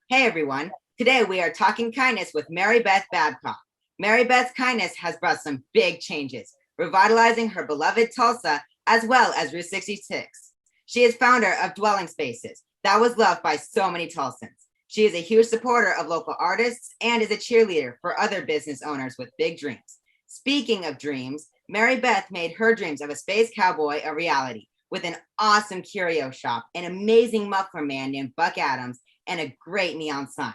Hey everyone, today we are talking kindness with Mary Beth Babcock. Mary Beth's kindness has brought some big changes, revitalizing her beloved Tulsa as well as Route 66. She is founder of Dwelling Spaces that was loved by so many Tulsans. She is a huge supporter of local artists and is a cheerleader for other business owners with big dreams. Speaking of dreams, Mary Beth made her dreams of a space cowboy a reality with an awesome curio shop, an amazing muffler man named Buck Adams, and a great neon sign.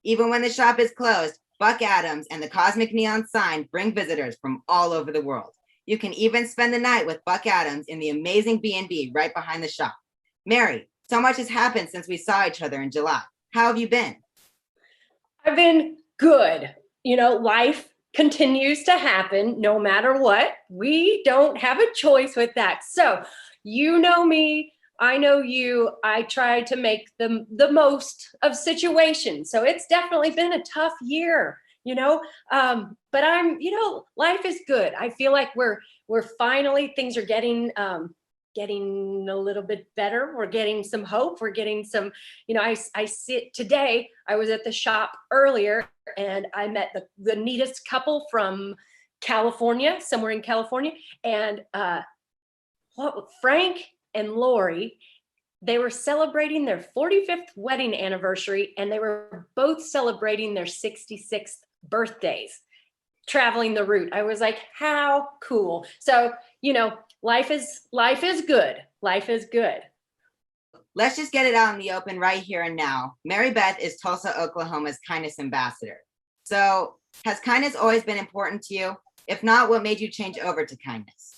Even when the shop is closed, Buck Adams and the cosmic neon sign bring visitors from all over the world. You can even spend the night with Buck Adams in the amazing B&B right behind the shop. Mary, so much has happened since we saw each other in July. How have you been? I've been good. Life continues to happen no matter what. We don't have a choice with that. So, you know me, I know you. I try to make the most of situations. So it's definitely been a tough year, but life is good. I feel like we're finally, things are getting a little bit better. We're getting some hope. We're getting some, I sit today, I was at the shop earlier and I met the neatest couple from California, somewhere in California. And Frank and Lori, they were celebrating their 45th wedding anniversary, and they were both celebrating their 66th birthdays, traveling the route. I was like, how cool. So, life is good. Life is good. Let's just get it out in the open right here and now. Mary Beth is Tulsa, Oklahoma's kindness ambassador. So, has kindness always been important to you? If not, what made you change over to kindness?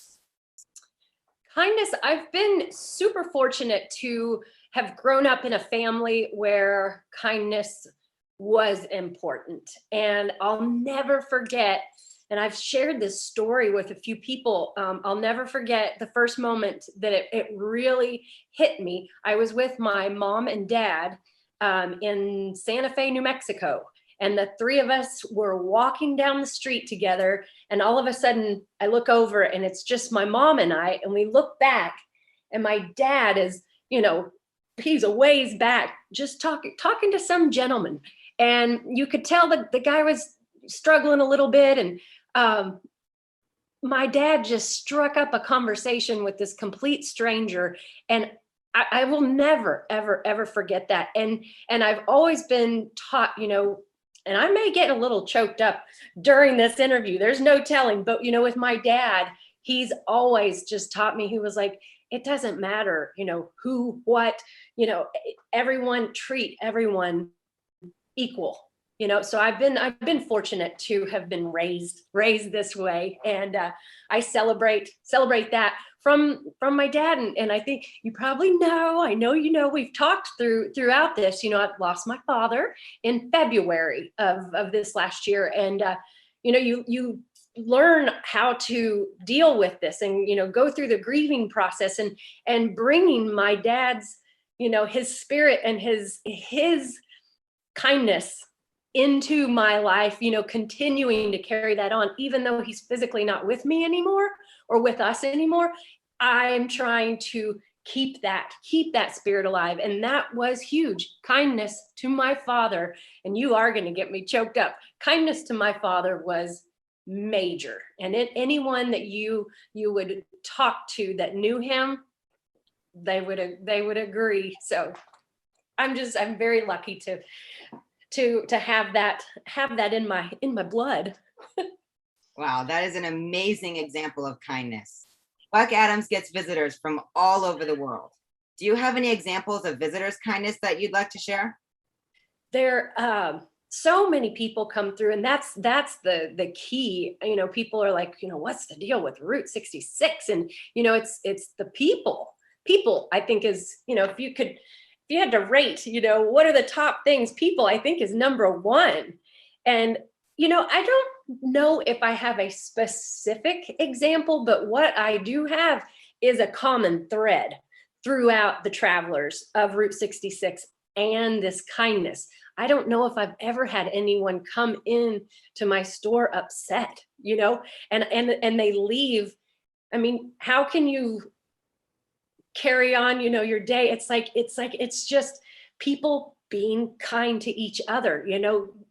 Kindness, I've been super fortunate to have grown up in a family where kindness was important. And I'll never forget, and I've shared this story with a few people, I'll never forget the first moment that it really hit me. I was with my mom and dad in Santa Fe, New Mexico. And the three of us were walking down the street together. And all of a sudden I look over and it's just my mom and I, and we look back and my dad is, he's a ways back, just talking to some gentleman. And you could tell that the guy was struggling a little bit. And my dad just struck up a conversation with this complete stranger. And I will never, ever, ever forget that. And I've always been taught, and I may get a little choked up during this interview. There's no telling. But, with my dad, he's always just taught me, he was like, it doesn't matter, who, what, everyone, treat everyone equal. So I've been fortunate to have been raised this way. And I celebrate that from my dad. And I think you probably know, we've talked throughout this, I've lost my father in February of this last year. And, you learn how to deal with this and, go through the grieving process and bringing my dad's, his spirit and his kindness into my life, continuing to carry that on, even though he's physically not with me anymore or with us anymore. I'm trying to keep that spirit alive. And that was huge. Kindness to my father, and you are going to get me choked up. Kindness to my father was major. And anyone that you would talk to that knew him, they would agree. So I'm very lucky to have that in my blood. Wow, that is an amazing example of kindness. Buck Adams gets visitors from all over the world. Do you have any examples of visitors' kindness that you'd like to share? There, so many people come through, and that's the key. People are like, what's the deal with Route 66? And it's the people. People, I think, is, if you had to rate, what are the top things, people, I think, is number one. And, I don't know if I have a specific example, but what I do have is a common thread throughout the travelers of Route 66 and this kindness. I don't know if I've ever had anyone come in to my store upset, and they leave. I mean, how can you carry on, your day? It's just people being kind to each other,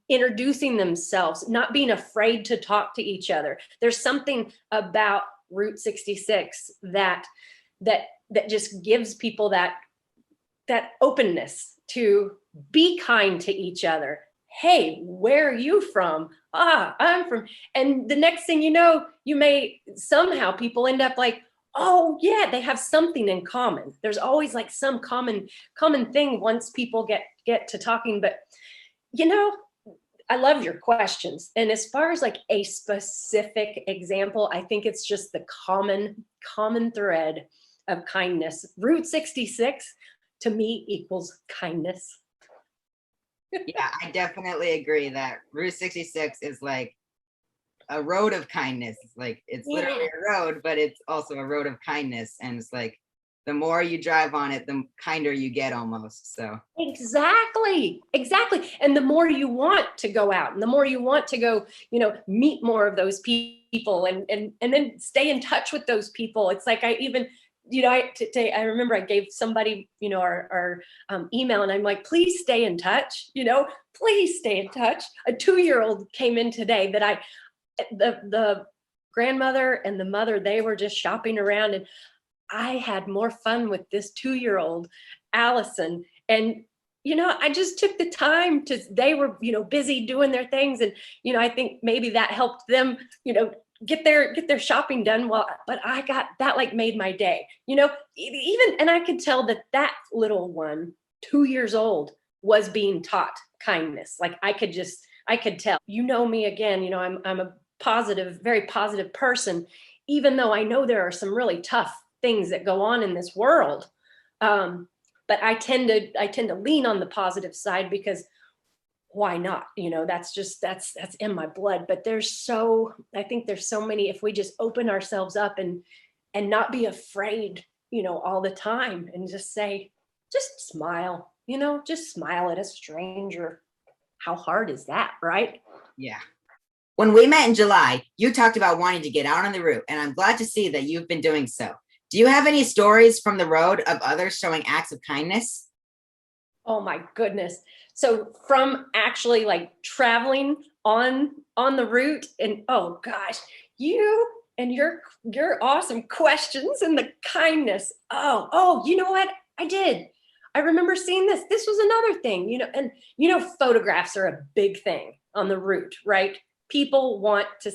introducing themselves, not being afraid to talk to each other. There's something about Route 66 that just gives people that openness to be kind to each other. Hey, where are you from? I'm from, and the next thing you know, you may somehow people end up like, oh yeah, they have something in common. There's always like some common thing once people get to talking. But I love your questions. And as far as like a specific example, I think it's just the common thread of kindness. Route 66 to me equals kindness. Yeah, I definitely agree that Route 66 is like a road of kindness. It's like, it's literally a road, but it's also a road of kindness. And it's like, the more you drive on it, the kinder you get almost. So exactly. And the more you want to go out and the more you want to go, meet more of those people and then stay in touch with those people. It's like, I even, I remember I gave somebody, our email, and I'm like, please stay in touch, please stay in touch. A 2-year-old came in today that the grandmother and the mother, they were just shopping around, and I had more fun with this 2-year-old, Allison. And, I just took the time they were, busy doing their things. And, I think maybe that helped them, get their shopping done. But I got that, like, made my day, even, and I could tell that little one, 2 years old, was being taught kindness. Like I could tell, me again, I'm a positive, very positive person, even though I know there are some really tough things that go on in this world. But I tend to lean on the positive side because why not? That's in my blood. But I think there's so many, if we just open ourselves up and not be afraid, all the time, and just say, just smile, just smile at a stranger. How hard is that, right? yeah. When we met in July, you talked about wanting to get out on the route, and I'm glad to see that you've been doing so. Do you have any stories from the road of others showing acts of kindness? Oh my goodness. So from actually like traveling on the route, and oh gosh, you and your awesome questions and the kindness. Oh, you know what? I did. I remember seeing this. This was another thing, and photographs are a big thing on the route, right? People want to,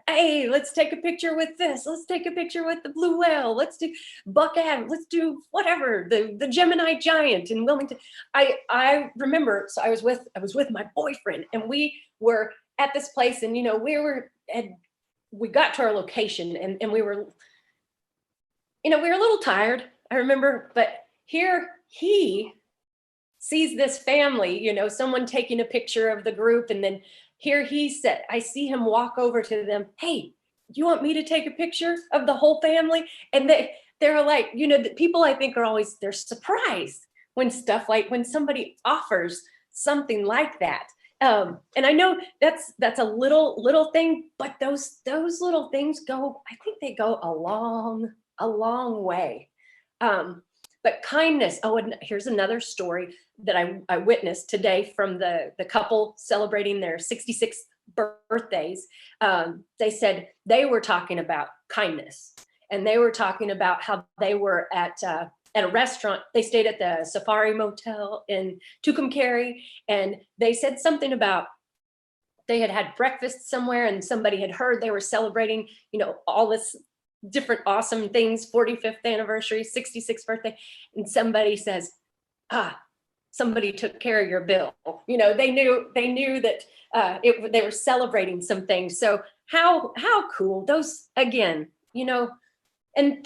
hey, let's take a picture with this. Let's take a picture with the blue whale. Let's do Buck Adams. Let's do whatever, the Gemini giant in Wilmington. I remember, so I was with my boyfriend, and we were at this place, and we got to our location, and we were, we were a little tired, I remember, but here he sees this family, someone taking a picture of the group, and then here he said, I see him walk over to them. Hey, do you want me to take a picture of the whole family? And they're like, the people, I think, they're surprised when somebody offers something like that. And I know that's a little thing, but those little things I think they go a long way. But kindness. Oh, and here's another story that I witnessed today from the couple celebrating their 66th birthdays. They said they were talking about kindness, and they were talking about how they were at a restaurant. They stayed at the Safari Motel in Tucumcari, and they said something about they had breakfast somewhere, and somebody had heard they were celebrating, all this different awesome things, 45th anniversary, 66th birthday. And somebody says, somebody took care of your bill. They knew that they were celebrating some things. So how cool those, again, and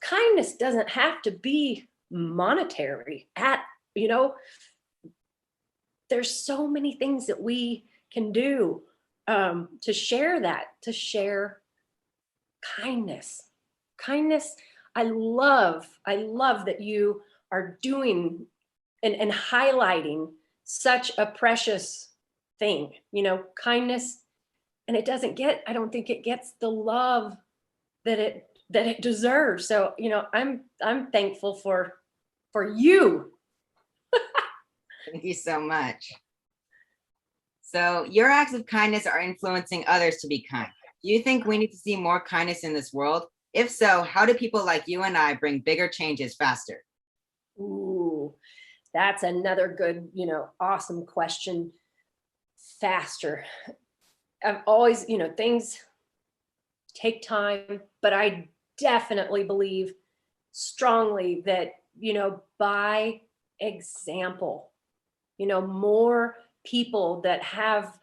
kindness doesn't have to be monetary there's so many things that we can do to share kindness. I love that you are doing and highlighting such a precious thing, kindness. And I don't think it gets the love that it deserves. So, I'm thankful for you. Thank you so much. So your acts of kindness are influencing others to be kind. Do you think we need to see more kindness in this world? If so, how do people like you and I bring bigger changes faster? Ooh, that's another good, awesome question. Faster. I've always, things take time, but I definitely believe strongly that, by example, more people that have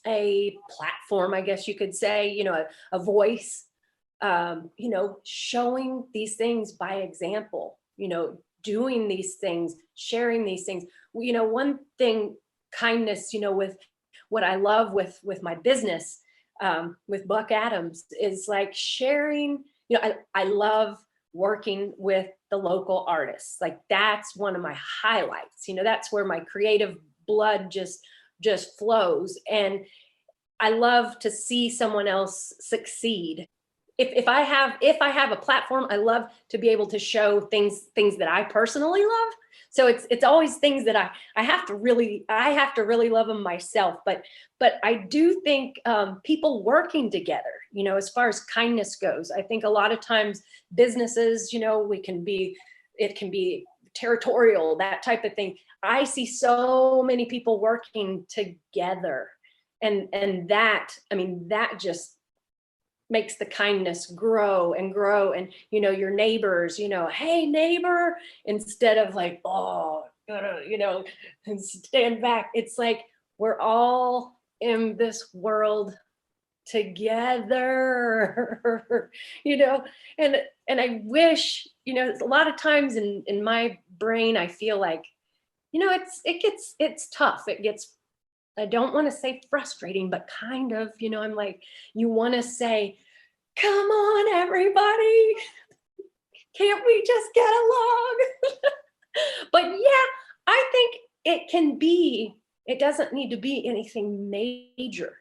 a platform, I guess you could say, a voice, showing these things by example, doing these things, sharing these things. One thing, kindness, with what I love with my business, with Buck Adams, is like sharing. I love working with the local artists. Like that's one of my highlights. That's where my creative blood just flows, and I love to see someone else succeed. If I have a platform, I love to be able to show things that I personally love. So it's always things that I have to really love them myself. But I do think people working together, as far as kindness goes, I think a lot of times businesses, it can be territorial, that type of thing. I see so many people working together, and that, that just makes the kindness grow and grow. And your neighbors, hey neighbor, instead of like, oh, and stand back. It's like we're all in this world together. And I wish, a lot of times in my brain, I feel like, it's tough. It gets, I don't want to say frustrating, but kind of, I'm like, you want to say, come on, everybody, can't we just get along? But yeah, I think it doesn't need to be anything major,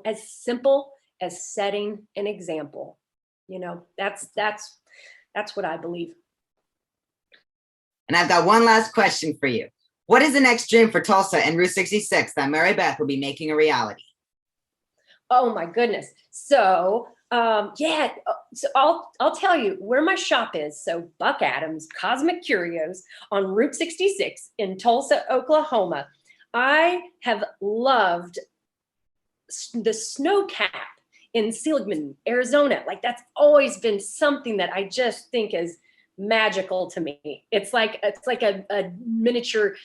as simple as setting an example. That's what I believe. And I've got one last question for you. What is the next dream for Tulsa and Route 66 that Mary Beth will be making a reality? Oh my goodness. So so I'll tell you where my shop is. So Buck Adams Cosmic Curios on Route 66 in Tulsa, Oklahoma. I have loved the snow cap in Seligman, Arizona. Like that's always been something that I just think is magical to me. It's like a miniature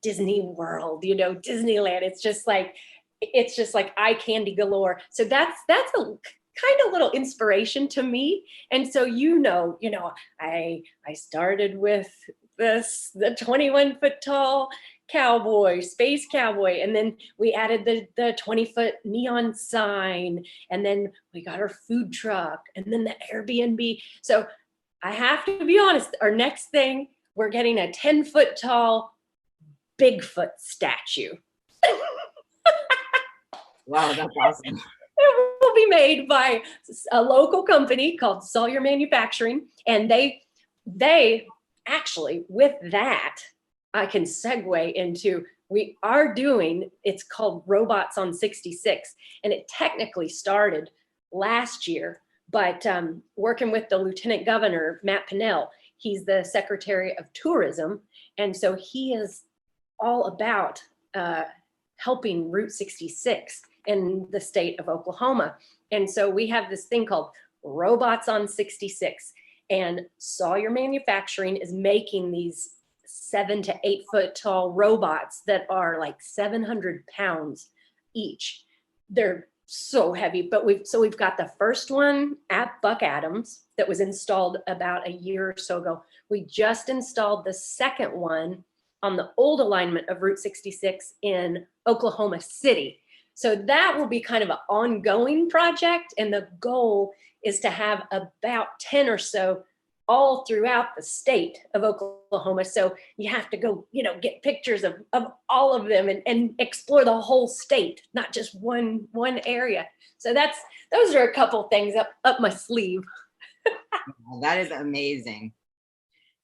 Disney World, Disneyland. It's just like eye candy galore. So that's a kind of little inspiration to me. And so I started with the 21-foot tall space cowboy, and then we added the 20-foot neon sign, and then we got our food truck, and then the Airbnb. So I have to be honest, our next thing, we're getting a 10-foot tall Bigfoot statue. Wow, that's awesome. It will be made by a local company called Sawyer Manufacturing. And they actually, with that, I can segue into, we are doing, it's called Robots on 66. And it technically started last year, but working with the Lieutenant Governor, Matt Pinnell, he's the Secretary of Tourism. And so he is all about helping Route 66 in the state of Oklahoma. And so we have this thing called Robots on 66, and Sawyer Manufacturing is making these 7 to 8 foot tall robots that are like 700 pounds each. They're so heavy, but we've got the first one at Buck Adams that was installed about a year or so ago. We just installed the second one on the old alignment of Route 66 in Oklahoma City. So that will be kind of an ongoing project. And the goal is to have about 10 or so all throughout the state of Oklahoma. So you have to go, get pictures of all of them and explore the whole state, not just one area. So those are a couple things up my sleeve. That is amazing.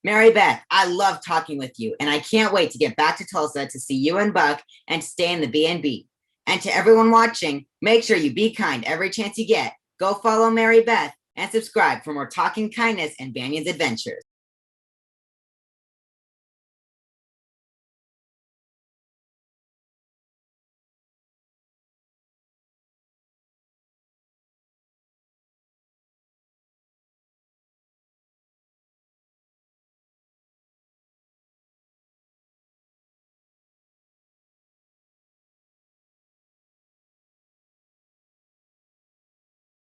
Mary Beth, I love talking with you, and I can't wait to get back to Tulsa to see you and Buck and stay in the B&B. And to everyone watching, make sure you be kind every chance you get. Go follow Mary Beth and subscribe for more Talking Kindness and Banyan's adventures.